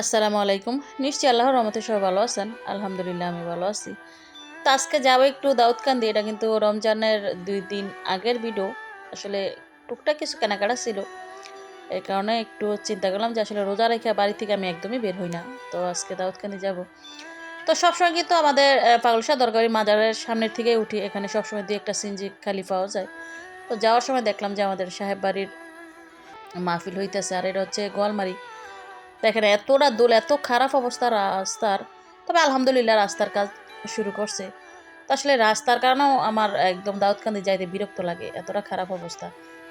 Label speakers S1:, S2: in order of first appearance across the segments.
S1: আসসালামু আলাইকুম। নিশ্চয়ই আল্লাহর রহমতে সবাই ভালো আছেন। আলহামদুলিল্লাহ আমি ভালো আছি। তো আজকে যাবো একটু দাউদকান্দি। এটা কিন্তু রমজানের ২ দিন আগের ভিডিও। আসলে টুকটাক কিছু কেনাকাটা ছিল। এই কারণে একটু চিন্তা করলাম যে আসলে রোজা রেখে বাড়ি থেকে আমি একদমই বের হই না। তো আজকে দাউদকান্দি যাবো। তো সবসময় কিন্তু আমাদের পাগলশাহ দরগারি মাজারের সামনের থেকেই উঠি। এখানে সবসময় ২ একটা সিএনজি খালি পাওয়া যায়। তো যাওয়ার সময় দেখলাম যে আমাদের সাহেব বাড়ির মাহফিল হইতেছে। আর এটা হচ্ছে গোয়ালমারি। দেখেন এতটা দোল, এত খারাপ অবস্থা রাস্তার। তবে আলহামদুলিল্লাহ রাস্তার কাজ শুরু করছে। তো আসলে রাস্তার কারণেও আমার একদম দাউদকান্দি যাইতে বিরক্ত লাগে, এতটা খারাপ অবস্থা।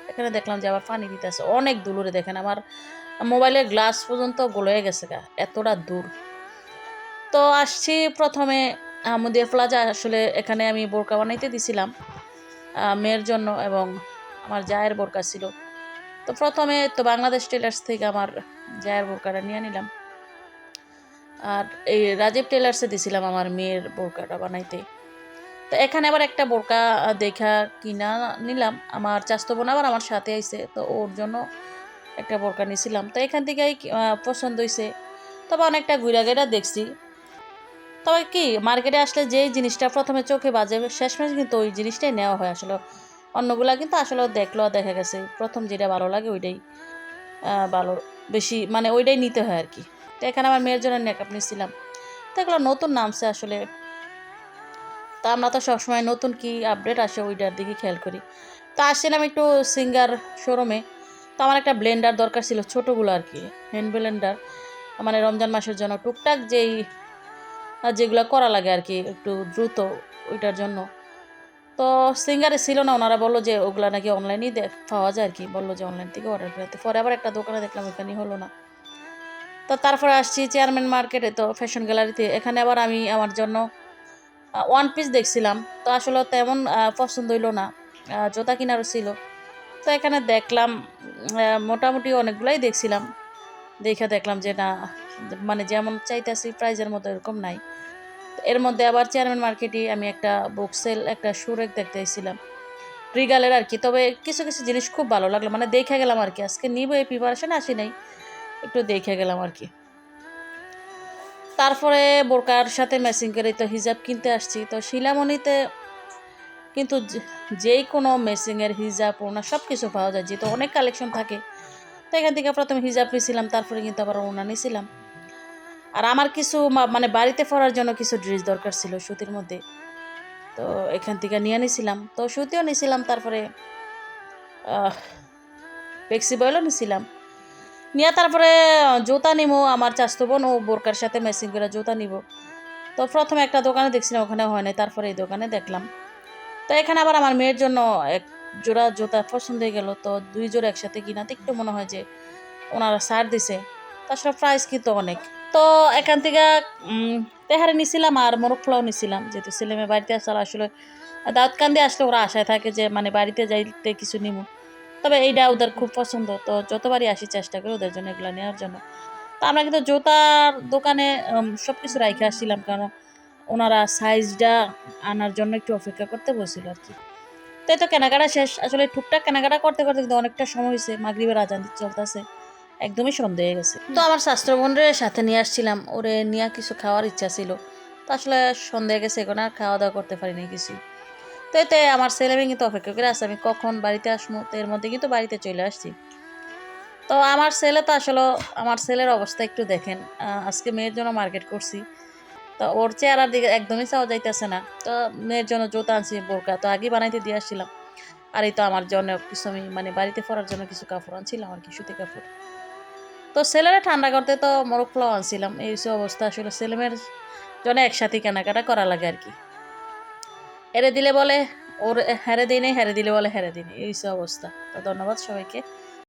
S1: এখানে দেখলাম যে আবার পানি দিতেছে অনেক দূরে। দেখেন আমার মোবাইলের গ্লাস পর্যন্ত গলে গেছে গা, এতটা দূর। তো আসছি প্রথমে আহমদিয়া প্লাজা। আসলে এখানে আমি বোরকা বানাইতে দিছিলাম মেয়ের জন্য, এবং আমার জায়ের বোরকা ছিল। তো প্রথমে তো বাংলাদেশ টেলার্স থেকে আমার জায়ের বোরকাটা নিয়ে নিলাম। আর এই রাজীব টেলার্সে দিছিলাম আমার মেয়ের বোরকাটা বানাইতে। তো এখানে আবার একটা বোরকা দেখা কিনা নিলাম। আমার চাস্তো বোন আবার আমার সাথে আইছে, তো ওর জন্য একটা বোরকা নিছিলাম। তো এখান থেকেই পছন্দ হয়েছে। তবে অনেকটা ঘুরা ঘেরা দেখছি। তবে কি মার্কেটে আসলে যেই জিনিসটা প্রথমে চোখে বাজে শেষমেশ কিন্তু ওই জিনিসটাই নেওয়া হয় আসলে। অন্যগুলা কিন্তু আসলে দেখলেও দেখা গেছে প্রথম যেটা ভালো লাগে ওইটাই ভালো, বেশি মানে ওইটাই নিতে হয় আর কি। তো এখানে আমার মেয়ের জন্য মেকআপ নিছিলাম। তো এগুলো নতুন নামছে আসলে। তা আমরা তো সবসময় নতুন কি আপডেট আসে ওইটার দিকে খেয়াল করি। তো আসছিলাম একটু সিঙ্গার শোরুমে। তো আমার একটা ব্লেন্ডার দরকার ছিল, ছোটোগুলো আর কি, হ্যান্ড ব্লেন্ডার। মানে রমজান মাসের জন্য টুকটাক যেগুলো করা লাগে আর কি একটু দ্রুত, ওইটার জন্য। তো সিঙ্গারে ছিল না, ওনারা বললো যে ওগুলা নাকি অনলাইনেই পাওয়া যায় আর কি, বললো যে অনলাইন থেকে অর্ডার করতে। পরে আবার একটা দোকানে দেখলাম ওখানেই হলো না। তো তারপরে আসছি চেয়ারম্যান মার্কেটে, তো ফ্যাশন গ্যালারিতে। এখানে আবার আমি আমার জন্য ওয়ান পিস দেখছিলাম। তো আসলে তেমন পছন্দ হইলো না। জুতা কিনারও ছিল। তো এখানে দেখলাম মোটামুটি অনেকগুলাই দেখছিলাম। দেখে দেখলাম যে না, মানে যেমন চাইতেছি প্রাইজের মতো এরকম নাই। এর মধ্যে আবার চেয়ারম্যান মার্কেটে আমি একটা বুকসেল, একটা সুরেক দেখতেছিলাম রিগালের আর কি। তবে কিছু কিছু জিনিস খুব ভালো লাগলো, মানে দেখে গেলাম আর কি। আজকে নিব এই প্রিপারেশন আসি নাই, একটু দেখে গেলাম আর কি। তারপরে বোরকার সাথে ম্যাচিং করে তো হিজাব কিনতে আসছি। তো শিলামণিতে কিন্তু যেই কোনো ম্যাচিংয়ের হিজাব ওনা সব কিছু পাওয়া যায়, যেহেতু অনেক কালেকশন থাকে। তো এখান থেকে প্রথমে হিজাব নিয়েছিলাম, তারপরে কিন্তু আবার ওনা নিয়েছিলাম। আর আমার কিছু মানে বাড়িতে পরার জন্য কিছু ড্রেস দরকার ছিল সুতির মধ্যে। তো এখান থেকে নিয়ে নিয়েছিলাম, তো সুতিও নিয়েছিলাম। তারপরে ফ্লেক্সিবলও নিয়েছিলাম। নিয়ে তারপরে জুতা নিবো, আমার চাস্তো বোন ও বোরকার সাথে ম্যাচিং করে জুতা নিব। তো প্রথমে একটা দোকানে দেখছিলাম, ওখানে হয় নাই। তারপরে এই দোকানে দেখলাম। তো এখানে আবার আমার মেয়ের জন্য এক জোড়া জুতা পছন্দ হয়ে গেল। তো ২ জোড়া একসাথে কিনাতে একটু মনে হয় যে ওনারা ছাড় দিছে। তাছাড়া প্রাইস কিন্তু অনেক। তো এখান থেকে উম তেহারি নিছিলাম আর মোরগ পোলাও নিছিলাম, যেহেতু ছেলেমেয়ে বাড়িতে আসলে আসলে দাউদকান্দি আসলে ওরা আশায় থাকে যে মানে বাড়িতে যাইতে কিছু নিব। তবে এইটা ওদের খুব পছন্দ, তো যতবারই আসি চেষ্টা করি ওদের জন্য এগুলো নেওয়ার জন্য। তো আমরা কিন্তু জুতার দোকানে সব কিছু রাইখে আসছিলাম, কারণ ওনারা সাইজটা আনার জন্য একটু অপেক্ষা করতে বলছিল আর কি। তো এই তো কেনাকাটা শেষ। আসলে টুকটাক কেনাকাটা করতে করতে কিন্তু অনেকটা সময় হয়েছে, মাগরিবের আজান চলতেছে, একদমই সন্দেহ হয়ে গেছে। তো আমার শাস্ত্র বোনের সাথে নিয়ে আসছিলাম, ওরে নিয়ে কিছু খাওয়ার ইচ্ছা ছিল। তো আসলে সন্দেহ গেছে, এখন আর খাওয়া দাওয়া করতে পারিনি কিছু। তো এতে আমার ছেলে মেয়ে কিন্তু অপেক্ষা করে আসছে আমি কখন বাড়িতে আসবো। তো এর মধ্যে কিন্তু বাড়িতে চলে আসছি। তো আমার ছেলে তো আসলে, আমার ছেলের অবস্থা একটু দেখেন। আজকে মেয়ের জন্য মার্কেট করছি। তো ওর চেহারার দিকে একদমই চাওয়া যাইতেছে না। তো মেয়ের জন্য জুতা আনছি, বোরকা তো আগেই বানাইতে দিয়ে আসছিলাম। আর এই তো আমার জন্য কিছু আমি মানে বাড়িতে পরার জন্য কিছু কাপড় আনছিলাম আর কি, সুতি কাপড়। তো ছেলেরা ঠান্ডা করতে তো মোরগ পোলাও আনছিলাম। এই সব অবস্থা। আসলে ছেলেমেয়ের জন্য একসাথে কেনাকাটা করা লাগে আর কি। হেরে দিলে বলে ওর হেরে দিই নেই, হেরে দিলে বলে হেরে দিই নেই, এই সব অবস্থা। তো ধন্যবাদ সবাইকে।